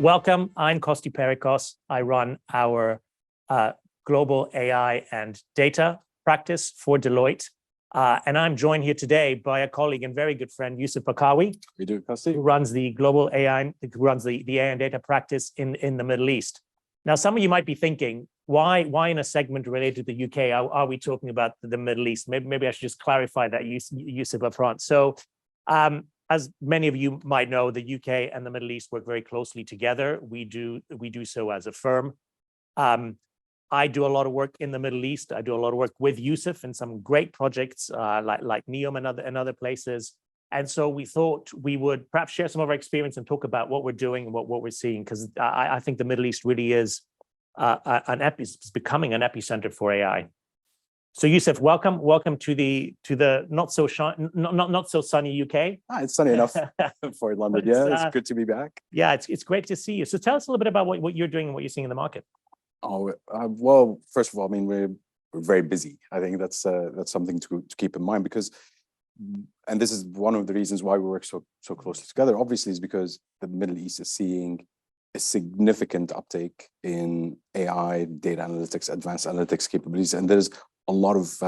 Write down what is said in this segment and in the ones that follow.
Welcome. I'm Costi Perikos. I run our global AI and data practice for Deloitte. And I'm joined here today by a colleague and very good friend, Yusuf Bakawi. We do, Costi. Who runs the global AI, who runs the AI and data practice in the Middle East. Now, some of you might be thinking, why in a segment related to the UK are we talking about the Middle East? Maybe I should just clarify that, Yusuf, up front. So, as many of you might know, the UK and the Middle East work very closely together. We do so as a firm. I do a lot of work in the Middle East. I do a lot of work with Yusuf in some great projects like NEOM and other places. And so we thought we would perhaps share some of our experience and talk about what we're doing and what we're seeing, because I think the Middle East really is it's becoming an epicenter for AI. So Yusuf, welcome to the not so sunny UK. It's sunny enough for London. Yeah, it's good to be back. Yeah, it's great to see you. So tell us a little bit about what you're doing and what you're seeing in the market. Well, first of all, I mean, we're very busy. I think that's something to keep in mind, because, and this is one of the reasons why we work so closely together, obviously, is because the Middle East is seeing a significant uptake in AI, data analytics, advanced analytics capabilities, and there's a lot of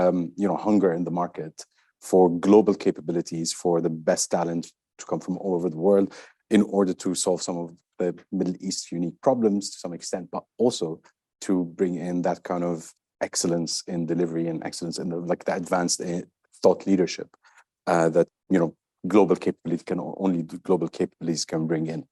hunger in the market for global capabilities, for the best talent to come from all over the world in order to solve some of the Middle East unique problems to some extent, but also to bring in that kind of excellence in delivery and excellence in the advanced thought leadership that global capability global capabilities can bring in.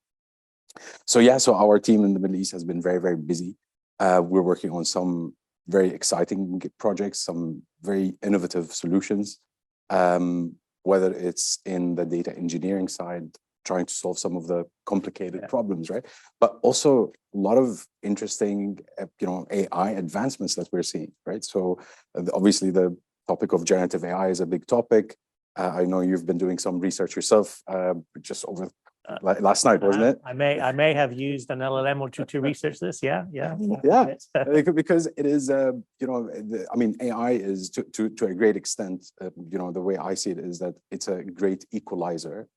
So our team in the Middle East has been very, very busy. We're working on some very exciting projects, some very innovative solutions, whether it's in the data engineering side, trying to solve some of the complicated problems, right? But also a lot of interesting, AI advancements that we're seeing, right? So obviously the topic of generative AI is a big topic. I know you've been doing some research yourself, just over last night, wasn't it? I may have used an LLM or two to research this. Yeah. Because it is, I mean, AI is to a great extent, the way I see it is that it's a great equalizer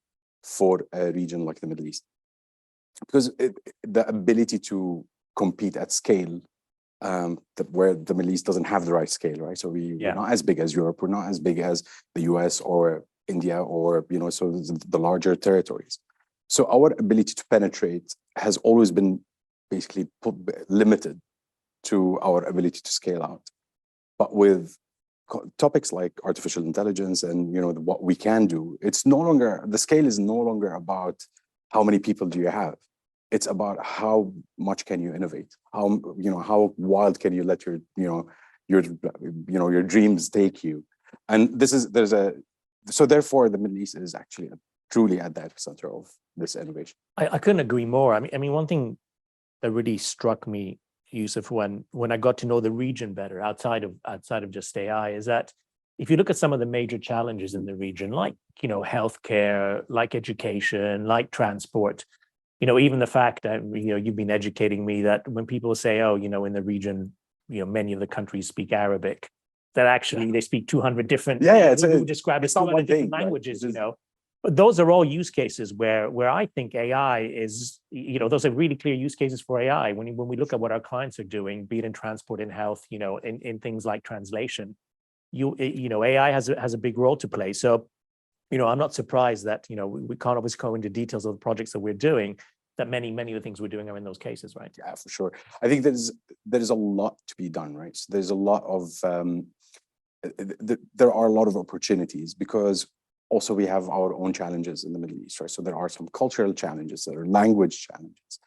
for a region like the Middle East, because the ability to compete at scale, where the Middle East doesn't have the right scale, right? So we're not as big as Europe, we're not as big as the US or India, or so the larger territories. So our ability to penetrate has always been basically limited to our ability to scale out. But with topics like artificial intelligence and what we can do, the scale is no longer about how many people do you have. It's about how much can you innovate, how wild can you let your dreams take you. And so therefore the Middle East is actually truly at the epicenter of this innovation. I couldn't agree more. I mean, one thing that really struck me, Yusuf, when I got to know the region better outside of just AI, is that if you look at some of the major challenges in the region, like healthcare, like education, like transport, even the fact that you've been educating me that when people say, in the region, many of the countries speak Arabic, that actually they speak 200 different. Describe it 200 different languages, right? But those are all use cases where I think AI is, those are really clear use cases for AI. When we look at what our clients are doing, be it in transport, in health, in things like translation, AI has a big role to play. So, I'm not surprised that, we can't always go into details of the projects that we're doing, that many of the things we're doing are in those cases, right? Yeah, for sure. I think there's a lot to be done, right? So there's a lot of, there are a lot of opportunities, because also we have our own challenges in the Middle East, right? So there are some cultural challenges, there are language challenges.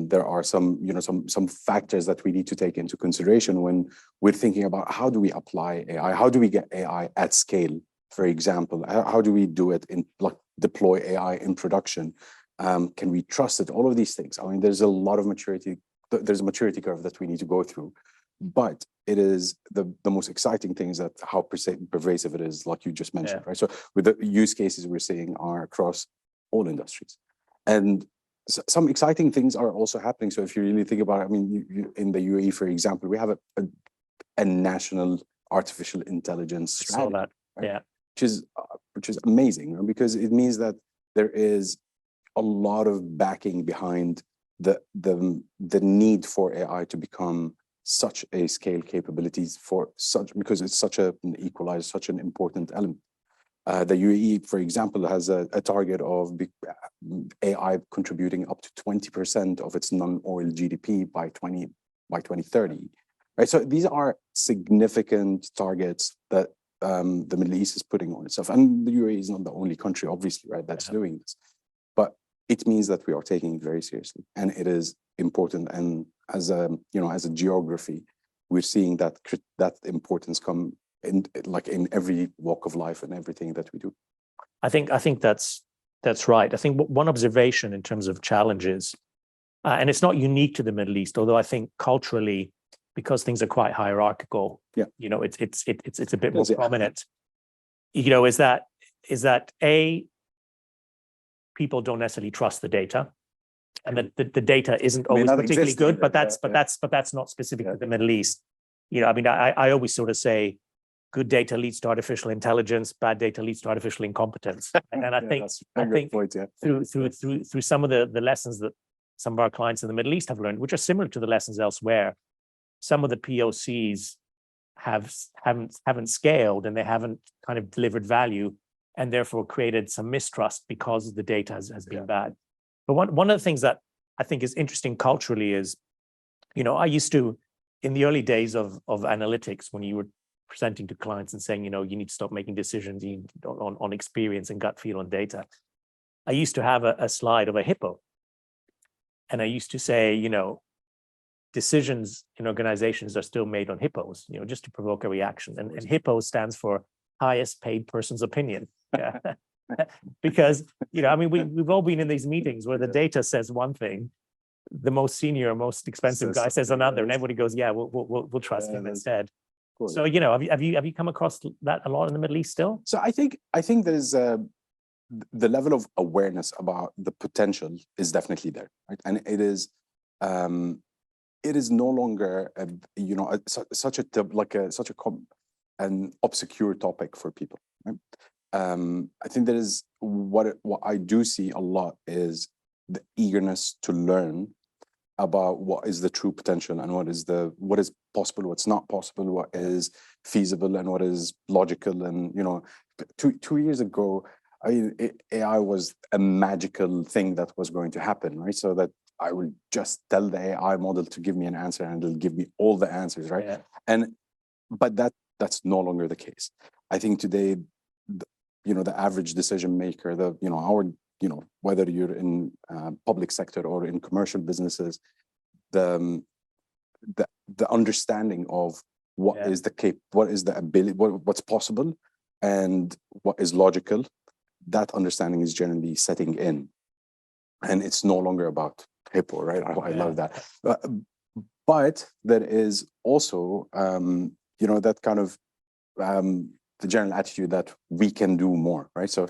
There are some factors that we need to take into consideration when we're thinking about how do we apply AI, how do we get AI at scale, for example, how do we do it deploy AI in production? Can we trust it? All of these things. I mean, there's a lot of maturity. There's a maturity curve that we need to go through. But it is the most exciting thing is that how pervasive it is, like you just mentioned, right? So with the use cases we're seeing are across all industries. And some exciting things are also happening. So if you really think about it, I mean, in the UAE, for example, we have a national artificial intelligence strategy. Saw that, right? Which is amazing, because it means that there is a lot of backing behind the need for AI to become such a scale capabilities because it's such an equalizer, such an important element. The UAE, for example, has a target of AI contributing up to 20% of its non-oil GDP by 2030. Right, so these are significant targets that the Middle East is putting on itself, and the UAE is not the only country, obviously, right, that's doing this. But it means that we are taking it very seriously, and it is important. And as a geography, we're seeing that importance come in, like in every walk of life and everything that we do. I think that's right. I think one observation in terms of challenges, and it's not unique to the Middle East, although I think culturally, because things are quite hierarchical, it's a bit more prominent. Is that people don't necessarily trust the data, and that the data isn't always particularly good. But that's not specific to the Middle East. I always sort of say, good data leads to artificial intelligence, bad data leads to artificial incompetence. And I think through some of the lessons that some of our clients in the Middle East have learned, which are similar to the lessons elsewhere, some of the POCs haven't scaled, and they haven't kind of delivered value, and therefore created some mistrust because the data has been bad. But one of the things that I think is interesting culturally is, I used to, in the early days of analytics, when you were presenting to clients and saying, you need to stop making decisions on experience and gut feel on data, I used to have a slide of a hippo. And I used to say, decisions in organizations are still made on hippos, just to provoke a reaction. And hippo stands for highest paid person's opinion. Yeah. Because, we've all been in these meetings where the data says one thing, the most senior, most expensive guy says another, and everybody goes, yeah, we'll trust him instead. So, have you come across that a lot in the Middle East still? So I think there's the level of awareness about the potential is definitely there, right? And it is no longer such an obscure topic for people, right? I think there is what I do see a lot is the eagerness to learn about what is the true potential, and what is possible, what's not possible, what is feasible, and what is logical. And 2 years ago, AI was a magical thing that was going to happen, right? So that I will just tell the AI model to give me an answer, and it'll give me all the answers, right? Yeah. But that's no longer the case. I think today, the average decision maker, whether you're in public sector or in commercial businesses, the understanding of what is the ability, what's possible, and what is logical, that understanding is generally setting in, and it's no longer about hippo, right? I love that. But there is also, that kind of the general attitude that we can do more, right? So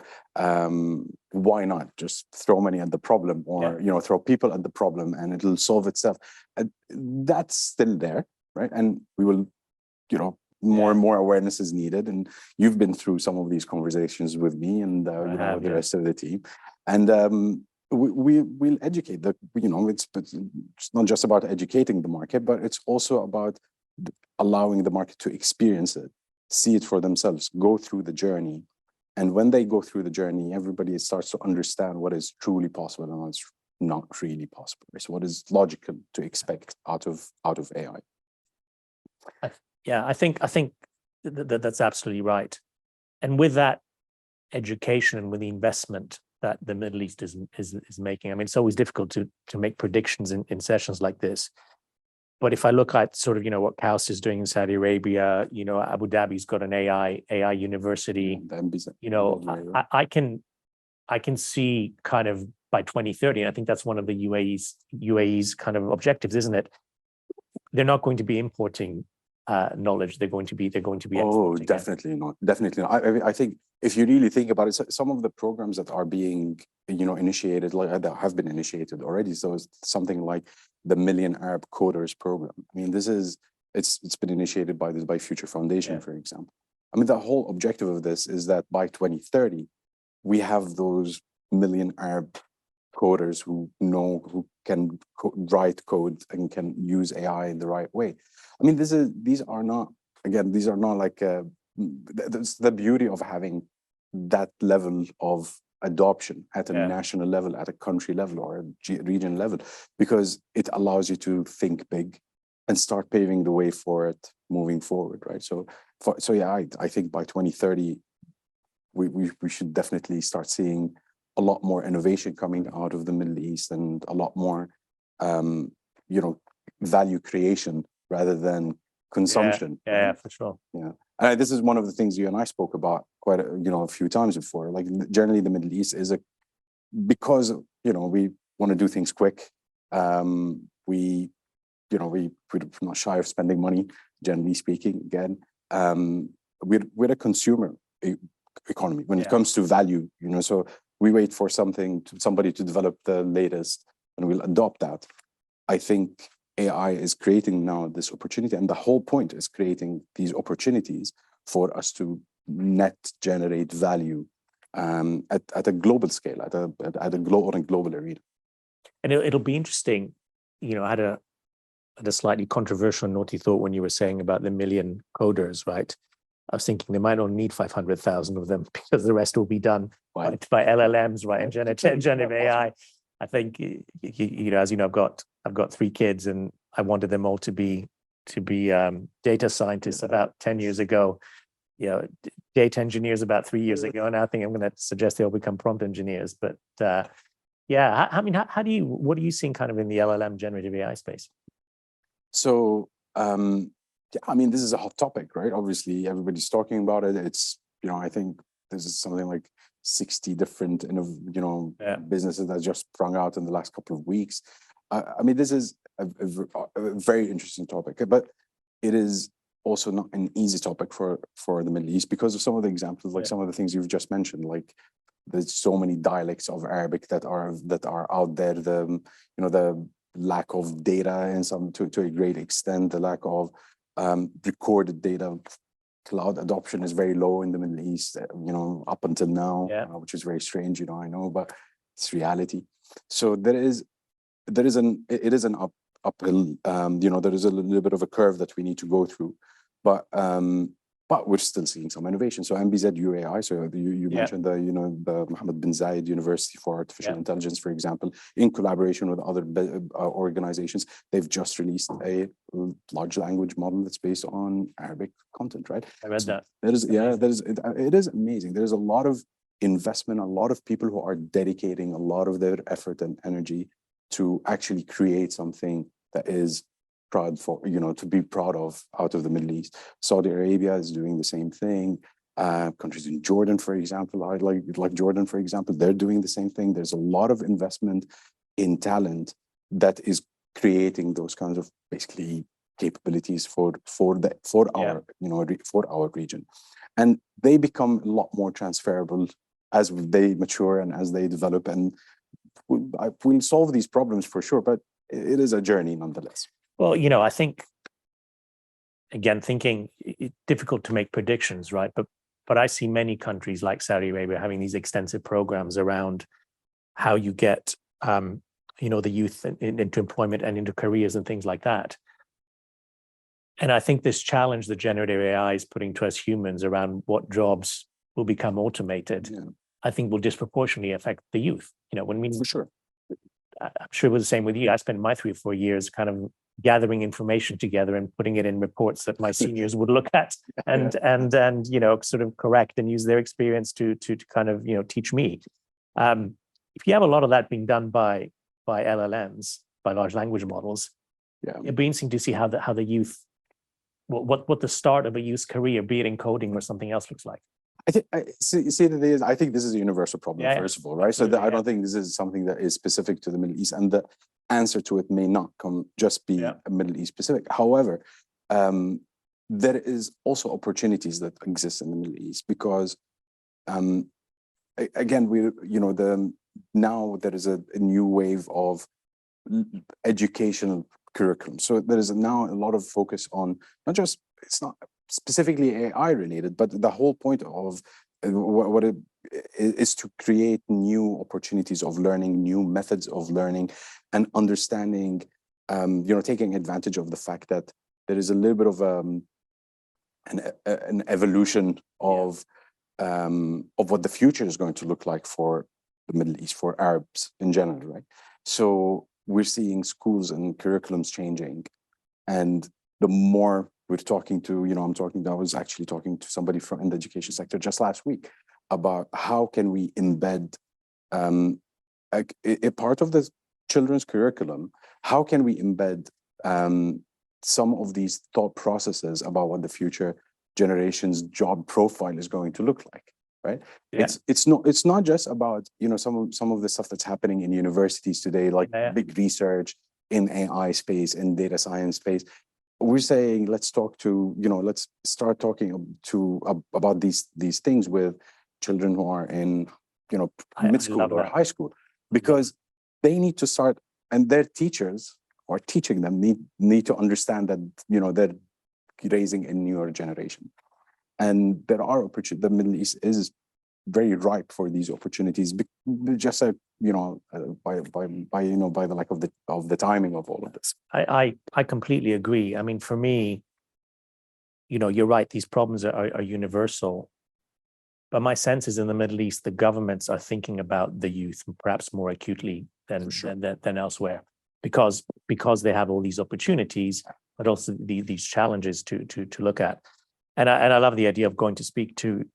why not just throw money at the problem, or throw people at the problem, and it'll solve itself? That's still there, right? And we will, more and more awareness is needed. And you've been through some of these conversations with me and with the rest of the team, and we'll educate. It's not just about educating the market, but it's also about allowing the market to experience it, see it for themselves, go through the journey. And when they go through the journey, everybody starts to understand what is truly possible and what's not really possible. So what is logical to expect out of AI? Yeah, I think that's absolutely right. And with that education and with the investment that the Middle East is making, it's always difficult to make predictions in sessions like this. But if I look at sort of, what KAUST is doing in Saudi Arabia, Abu Dhabi's got an AI university, I can see kind of by 2030, and I think that's one of the UAE's kind of objectives, isn't it? They're not going to be importing knowledge. They're going to be exporting. Definitely not. I think if you really think about it, some of the programs that are being initiated, that have been initiated already. So it's something like the Million Arab Coders program. It's been initiated by Future Foundation, for example. The whole objective of this is that by 2030, we have those million Arab coders who can write code and can use AI in the right way. I mean, these are not like that's the beauty of having that level of adoption at a national level, at a country level, or a region level, because it allows you to think big and start paving the way for it moving forward, right? So yeah, I think by 2030, we should definitely start seeing a lot more innovation coming out of the Middle East and a lot more, value creation rather than consumption. Yeah, for sure. Yeah. And this is one of the things you and I spoke about quite a few times before. Like generally the Middle East is because we want to do things quick. We're not shy of spending money, generally speaking. Again, we're a consumer economy when it comes to value. So we wait for somebody to develop the latest, and we'll adopt that. I think AI is creating now this opportunity, and the whole point is creating these opportunities for us to net generate value at a global scale, at a global arena. And it'll be interesting. I had a slightly controversial naughty thought when you were saying about the million coders, right? I was thinking they might only need 500,000 of them because the rest will be done by LLMs, right? And generative AI. I think, as you know, I've got 3 kids, and I wanted them all to be data scientists about 10 years ago. Data engineers about 3 years ago, and I think I'm going to suggest they all become prompt engineers. But what are you seeing kind of in the LLM generative AI space? So, this is a hot topic, right? Obviously, everybody's talking about it. It's, I think this is something like 60 different, businesses that just sprung out in the last couple of weeks. This is a very interesting topic, but it is also not an easy topic for the Middle East because of some of the examples, like some of the things you've just mentioned, like there's so many dialects of Arabic that are out there. The lack of data and to a great extent, the lack of recorded data. Cloud adoption is very low in the Middle East, up until now, which is very strange, I know, but it's reality. So it is an uphill, there is a little bit of a curve that we need to go through, but we're still seeing some innovation. So MBZ UAI, so you mentioned the Mohammed bin Zayed University for Artificial Intelligence, for example, in collaboration with other organizations, they've just released a large language model that's based on Arabic content, right? I read that. It is amazing. There's a lot of investment, a lot of people who are dedicating a lot of their effort and energy to actually create something that is to be proud of out of the Middle East. Saudi Arabia is doing the same thing. Countries in Jordan, for example, like Jordan, for example, they're doing the same thing. There's a lot of investment in talent that is creating those kinds of basically capabilities for our region, and they become a lot more transferable as they mature and as they develop. And we'll solve these problems for sure, but it is a journey nonetheless. Well, I think, again, thinking it's difficult to make predictions, right? But I see many countries like Saudi Arabia having these extensive programs around how you get, the youth into employment and into careers and things like that. And I think this challenge that generative AI is putting to us humans around what jobs will become automated, I think will disproportionately affect the youth. For sure. I'm sure it was the same with you. I spent my 3 or 4 years kind of gathering information together and putting it in reports that my seniors would look at and sort of correct and use their experience to kind of teach me. If you have a lot of that being done by LLMs, by large language models, it'd be interesting to see how the youth, what the start of a youth's career, be it in coding or something else, looks like. I think I think this is a universal problem, first of all, right? So I don't think this is something that is specific to the Middle East, and the answer to it may not just be Middle East specific. However, there is also opportunities that exist in the Middle East because, again, now there is a new wave of educational curriculum. So there is now a lot of focus on it's not specifically AI related, but the whole point of what is to create new opportunities of learning, new methods of learning, and understanding, taking advantage of the fact that there is a little bit of an evolution of what the future is going to look like for the Middle East, for Arabs in general, right? So we're seeing schools and curriculums changing, and the more we're talking to, I was actually talking to somebody in the education sector just last week about how can we embed a part of the children's curriculum, how can we embed some of these thought processes about what the future generation's job profile is going to look like, right? Yeah. It's not just about some of the stuff that's happening in universities today, like big research in AI space, in data science space. We're saying let's start talking about these things with children who are in mid school or high school, because they need to start, and their teachers or teaching them need to understand that they're raising a newer generation, and there are opportunities. The Middle East is very ripe for these opportunities, just by the lack of the timing of all of this. I completely agree. I mean, for me, you're right. These problems are universal, but my sense is in the Middle East, the governments are thinking about the youth perhaps more acutely than elsewhere, because they have all these opportunities, but also these challenges to look at. And I love the idea of going to speak to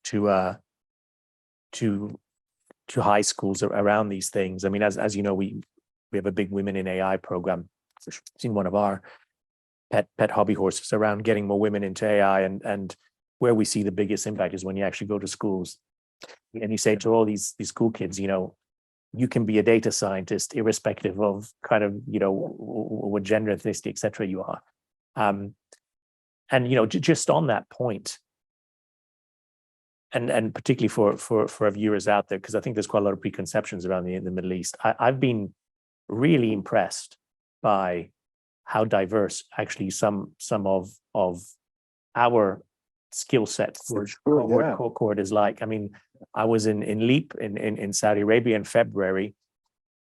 high schools around these things. I mean, as you know, we have a big Women in AI program. I've seen one of our pet hobby horses around getting more women into AI, and where we see the biggest impact is when you actually go to schools and you say to all these school kids, you can be a data scientist irrespective of kind of what gender, ethnicity, etc. you are. And just on that point, and particularly for our viewers out there, because I think there's quite a lot of preconceptions around the Middle East. I've been really impressed by how diverse actually some of our skill set cohort is like. I mean, I was in LEAP in Saudi Arabia in February,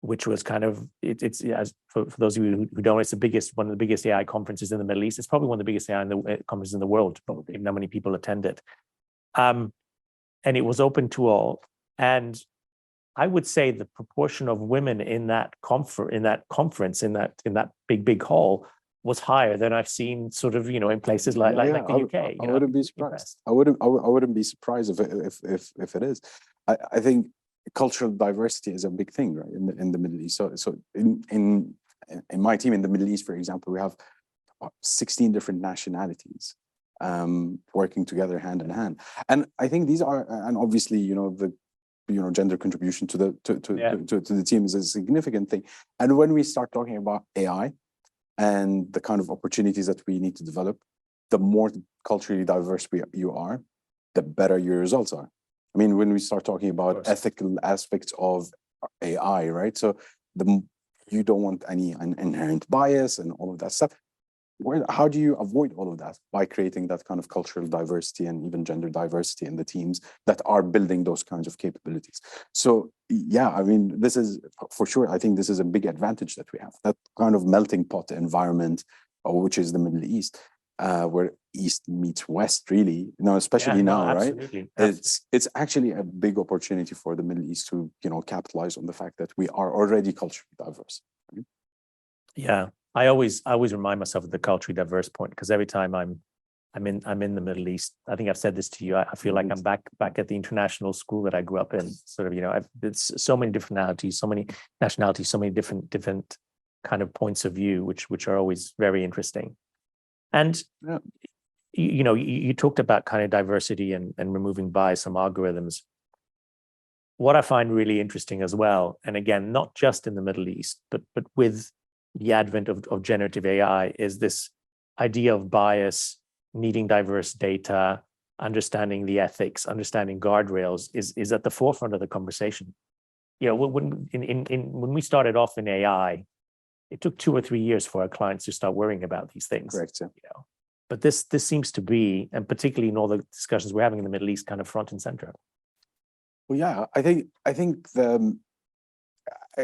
which was kind of it's for those of you who don't know, it's one of the biggest AI conferences in the Middle East. It's probably one of the biggest AI conferences in the world, probably, how many people attend it. And it was open to all. And I would say the proportion of women in that conference, in that big hall, was higher than I've seen sort of, in places like the UK. I wouldn't be surprised. I wouldn't be surprised if it is. I think cultural diversity is a big thing, right, in the Middle East. So in my team in the Middle East, for example, we have 16 different nationalities working together hand in hand. And I think these are, and obviously, the gender contribution to the team is a significant thing. And when we start talking about AI and the kind of opportunities that we need to develop, the more culturally diverse you are, the better your results are. I mean, when we start talking about ethical aspects of AI, right? So you don't want any inherent bias and all of that stuff. How do you avoid all of that? By creating that kind of cultural diversity and even gender diversity in the teams that are building those kinds of capabilities. So yeah, I mean, this is for sure, I think this is a big advantage that we have, that kind of melting pot environment, which is the Middle East, where East meets West, really, especially now, absolutely. Right? It's actually a big opportunity for the Middle East to, capitalize on the fact that we are already culturally diverse. Right? Yeah. I always remind myself of the culturally diverse point, because every time I'm in the Middle East, I think I've said this to you, I feel like I'm back at the international school that I grew up in. Sort of, it's so many different so many nationalities, so many different kind of points of view, which are always very interesting. And you talked about kind of diversity and removing bias from algorithms. What I find really interesting as well, and again, not just in the Middle East, but with the advent of generative AI, is this idea of bias, needing diverse data, understanding the ethics, understanding guardrails is at the forefront of the conversation. When we started off in AI, it took 2 or 3 years for our clients to start worrying about these things. Correct. Yeah. But this seems to be, and particularly in all the discussions we're having in the Middle East, kind of front and center. Well, yeah, I think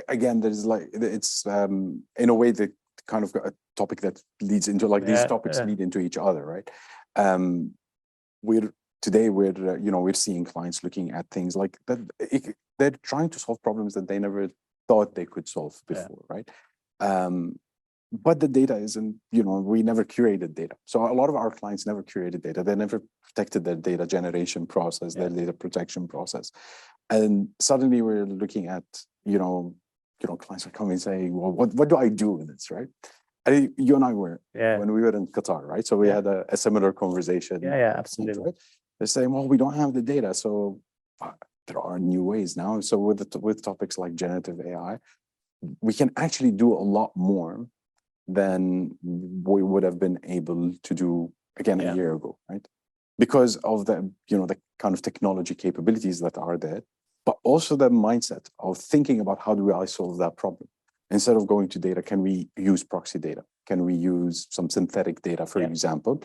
again, there's like it's in a way the kind of a topic that leads into like these Yeah, topics yeah. lead into each other, right? Um, we're today we're we're seeing clients looking at things like that. They're trying to solve problems that they never thought they could solve Yeah. before, right? But the data isn't, we never curated data. So a lot of our clients never curated data. They never protected their data generation process, their data protection process. And suddenly we're looking at, clients are coming and saying, well, what do I do with this, right? I think you and I were, Yeah. when we were in Qatar, right? So we Yeah. had a similar conversation. Yeah, absolutely. Right? They're saying, well, we don't have the data. So there are new ways now. So with topics like generative AI, we can actually do a lot more than we would have been able to do again a year ago, right? Because of the, the kind of technology capabilities that are there, but also the mindset of thinking about how do I solve that problem? Instead of going to data, can we use proxy data? Can we use some synthetic data, for example,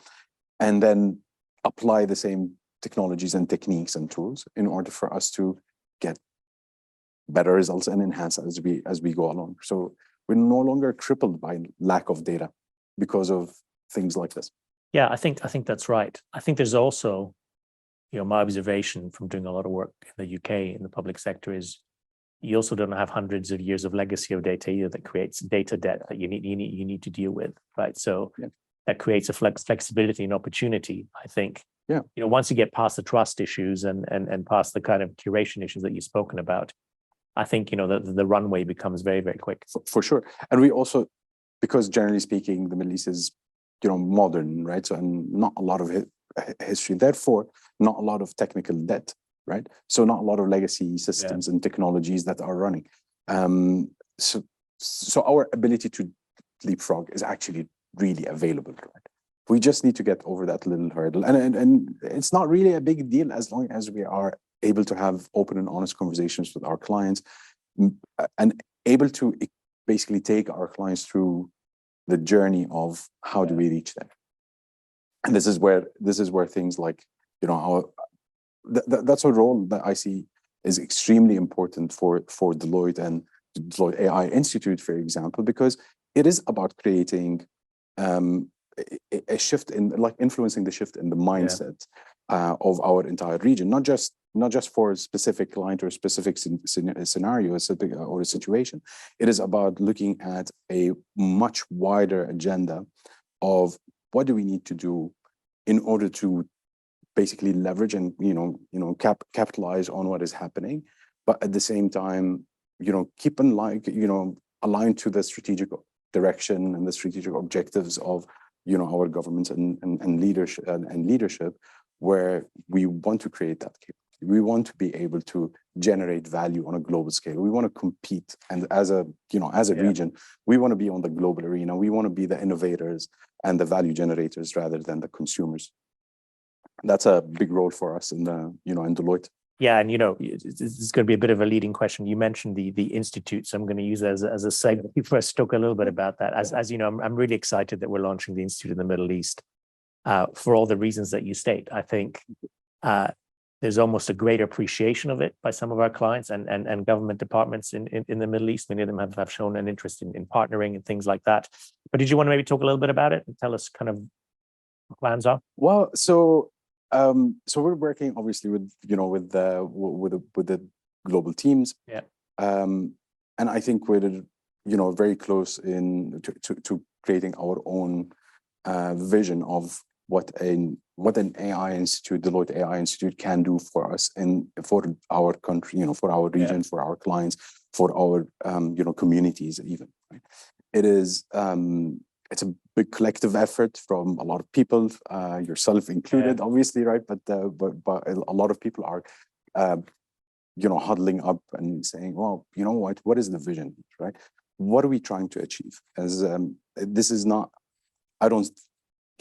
and then apply the same technologies and techniques and tools in order for us to get better results and enhance as we go along. So we're no longer crippled by lack of data because of things like this. Yeah, I think that's right. I think there's also, my observation from doing a lot of work in the UK in the public sector is you also don't have hundreds of years of legacy of data either that creates data debt that you need to deal with, right? So that creates a flexibility and opportunity, I think. Yeah. Once you get past the trust issues and past the kind of curation issues that you've spoken about, I think, the runway becomes very, very quick. For sure. And we also, because generally speaking, the Middle East is, modern, right? So, and not a lot of history, therefore, not a lot of technical debt, right? So not a lot of legacy systems and technologies that are running. So our ability to leapfrog is actually really available, right? We just need to get over that little hurdle. And it's not really a big deal as long as we are able to have open and honest conversations with our clients and able to basically take our clients through the journey of how do we reach them. And this is where things like, that's a role that I see is extremely important for Deloitte and Deloitte AI Institute, for example, because it is about creating a shift in, like, influencing the shift in the mindset of our entire region, not just for a specific client or a specific scenario or a situation. It is about looking at a much wider agenda of what do we need to do in order to basically leverage and capitalize on what is happening, but at the same time, keep in aligned to the strategic direction and the strategic objectives of our governments and leadership, where we want to create that capability. We want to be able to generate value on a global scale. We want to compete, and as a region, we want to be on the global arena. We want to be the innovators and the value generators rather than the consumers. That's a big role for us in in Deloitte. Yeah, and it's going to be a bit of a leading question. You mentioned the institute, so I'm going to use that as a segue for us to talk a little bit about that. As you know, I'm really excited that we're launching the institute in the Middle East for all the reasons that you state. I think there's almost a greater appreciation of it by some of our clients and government departments in the Middle East. Many of them have shown an interest in partnering and things like that. But did you want to maybe talk a little bit about it and tell us kind of what plans are? Well, so we're working obviously with the global teams. Yeah. And I think we're very close to creating our own vision of what an AI institute, Deloitte AI Institute, can do for us and for our country, for our region, for our clients, for our communities even. Right? It is it's a big collective effort from a lot of people, yourself included, obviously, right? But a lot of people are huddling up and saying, well, what is the vision, right? What are we trying to achieve? As this is not, I don't,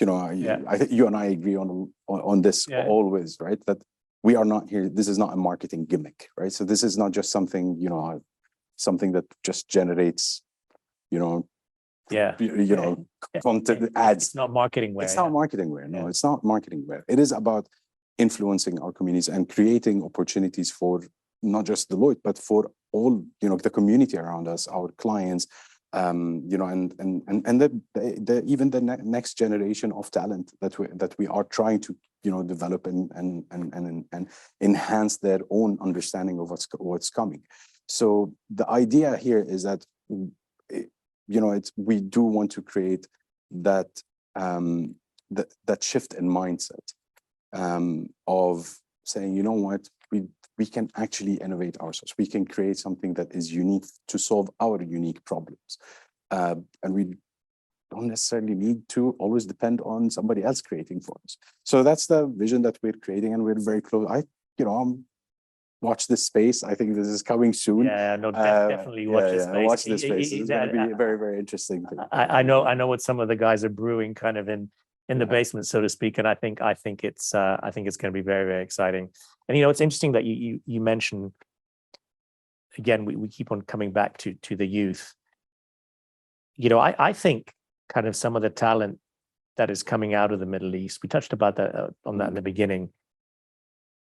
I think you and I agree on this always, right? That we are not here. This is not a marketing gimmick, right? So this is not just something, something that just generates, content ads. It's not marketing wear. It's not marketing wear. No, it's not marketing wear. It is about influencing our communities and creating opportunities for not just Deloitte, but for all, the community around us, our clients, and even the next generation of talent that we are trying to, develop and enhance their own understanding of what's coming. So the idea here is that, we do want to create that that shift in mindset of saying, you know what, we can actually innovate ourselves. We can create something that is unique to solve our unique problems, and we don't necessarily need to always depend on somebody else creating for us. So that's the vision that we're creating, and we're very close. Watch this space. I think this is coming soon. Yeah, no, definitely watch this space. Watch this space. It's going to be a very, very interesting thing. I know what some of the guys are brewing kind of in the basement, so to speak. And I think it's going to be very, very exciting. And, it's interesting that you mentioned, again, we keep on coming back to the youth. I think kind of some of the talent that is coming out of the Middle East, we touched about that on that in the beginning,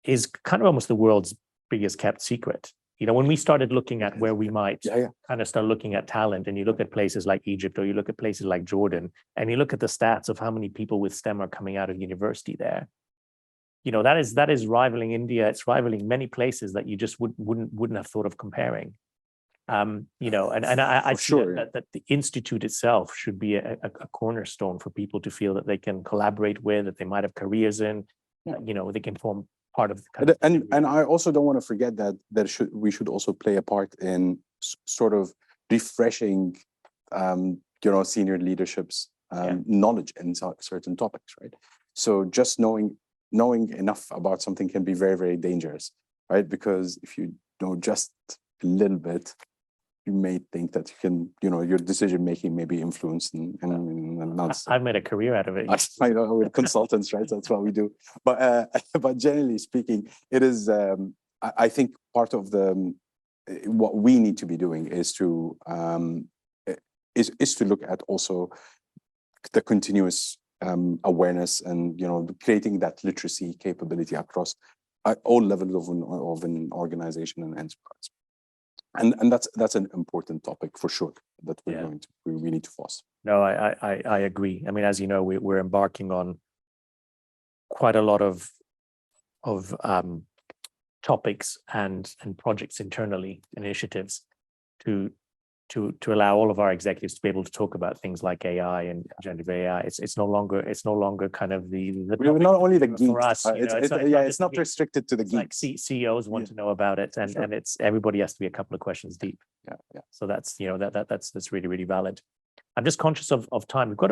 is kind of almost the world's biggest kept secret. When we started looking at where we might kind of start looking at talent, and you look at places like Egypt, or you look at places like Jordan, and you look at the stats of how many people with STEM are coming out of university there, that is rivaling India. It's rivaling many places that you just wouldn't have thought of comparing. And I see that the institute itself should be a cornerstone for people to feel that they can collaborate with, that they might have careers in, they can form part of the and I also don't want to forget that we should also play a part in sort of refreshing senior leadership's knowledge in certain topics, right? So just knowing enough about something can be very, very dangerous, right? Because if you know just a little bit, you may think that you can, your decision making may be influenced and not. I've made a career out of it. I know, we're consultants, right? That's what we do. But generally speaking, it is. I think part of what we need to be doing is to look at also the continuous awareness and creating that literacy capability across all levels of an organization and enterprise. And that's an important topic for sure that we need to foster. No, I agree. I mean, as you know, we're embarking on quite a lot of topics and projects internally, initiatives to allow all of our executives to be able to talk about things like AI and generative AI. It's no longer kind of the we're not only the geeks for us. It's not restricted to the geeks. Like CEOs want to know about it, and it's everybody has to be a couple of questions deep. Yeah. So that's that's really, really valid. I'm just conscious of time. We've got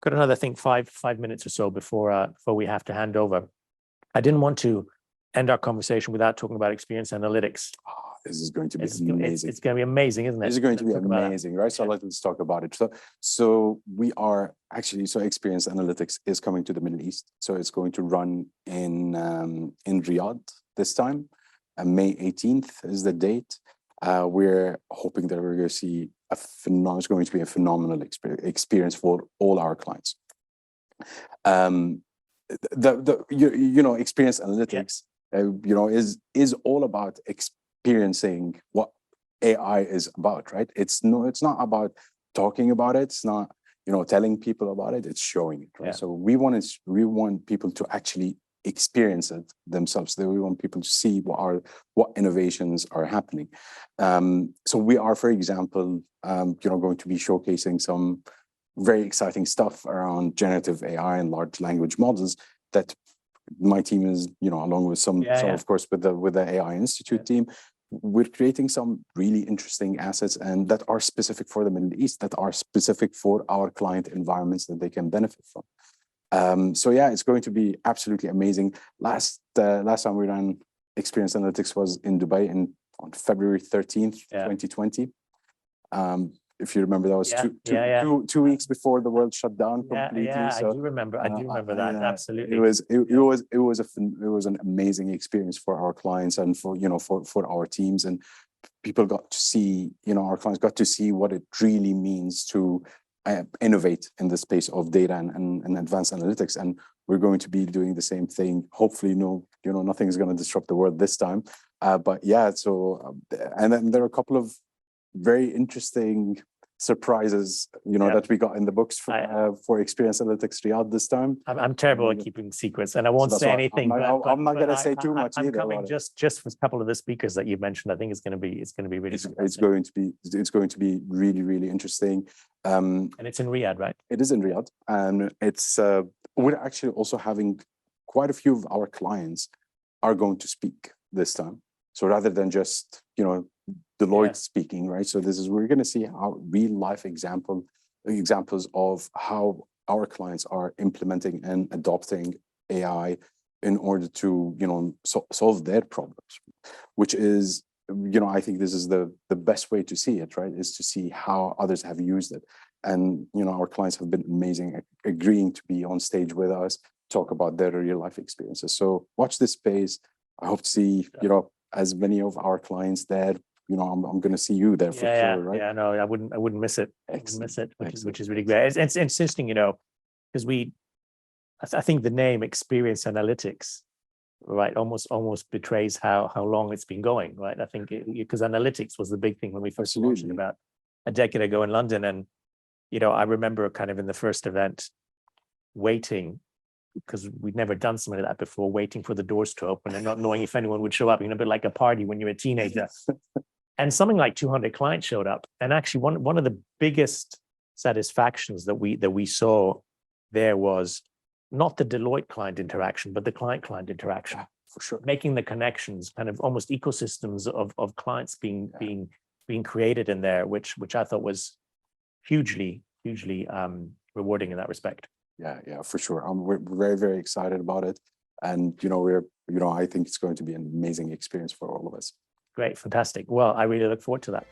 another, I think, five minutes or so before we have to hand over. I didn't want to end our conversation without talking about experience analytics. This is going to be amazing. It's going to be amazing, isn't it? This is going to be amazing, right? So let's talk about it. So we are actually, Experience Analytics is coming to the Middle East. So it's going to run in Riyadh this time. May 18th is the date. We're hoping that we're going to see it's going to be a phenomenal experience for all our clients. Experience Analytics, is all about experiencing what AI is about, right? It's not about talking about it. It's not, telling people about it. It's showing it, right? Yeah. So we want people to actually experience it themselves. We want people to see what innovations are happening. So we are, for example, going to be showcasing some very exciting stuff around generative AI and large language models that my team is, along with some of course, with the AI Institute team, we're creating some really interesting assets and that are specific for the Middle East, that are specific for our client environments that they can benefit from. So it's going to be absolutely amazing. Last time we ran Experience Analytics was in Dubai on February 13th, 2020. If you remember, that was 2 weeks before the world shut down completely. So, I do remember that. Absolutely. It was an amazing experience for our clients and for our teams, and people got to see, our clients got to see what it really means to innovate in the space of data and advanced analytics. And we're going to be doing the same thing. Hopefully, nothing is going to disrupt the world this time. But yeah, so and then there are a couple of very interesting surprises, Yeah. that we got in the books for Experience Analytics Riyadh this time. I'm terrible at keeping secrets, and I won't that's say why anything. I'm not gonna say too much I'm either coming about it. just for a couple of the speakers that you mentioned. I think it's going to be really It's fantastic. going to be really, really interesting. And it's in Riyadh, right? It is in Riyadh, and it's we're actually also having quite a few of our clients are going to speak this time. So rather than just Deloitte speaking, right? So we're going to see how real life examples of how our clients are implementing and adopting AI in order to solve their problems, which is I think this is the best way to see it, right? Is to see how others have used it. And our clients have been amazing, agreeing to be on stage with us, talk about their real life experiences. So watch this space. I hope to see as many of our clients there. I'm going to see you there for sure, right? Yeah, no, I wouldn't miss it. I wouldn't miss it, which is really great. It's interesting, because I think the name Experience Analytics, right, almost betrays how long it's been going, right? I think because analytics was the big thing when we first launched it about a decade ago in London, and I remember kind of in the first event waiting, because we'd never done something like that before, waiting for the doors to open and not knowing if anyone would show up, a bit like a party when you're a teenager. And something like 200 clients showed up. And actually one of the biggest satisfactions that we saw there was not the Deloitte client interaction, but the client interaction. Yeah, for sure. Making the connections, kind of almost ecosystems of clients being created in there, which I thought was hugely rewarding in that respect. Yeah, for sure. We're very, very excited about it. And, I think it's going to be an amazing experience for all of us. Great, fantastic. Well, I really look forward to that.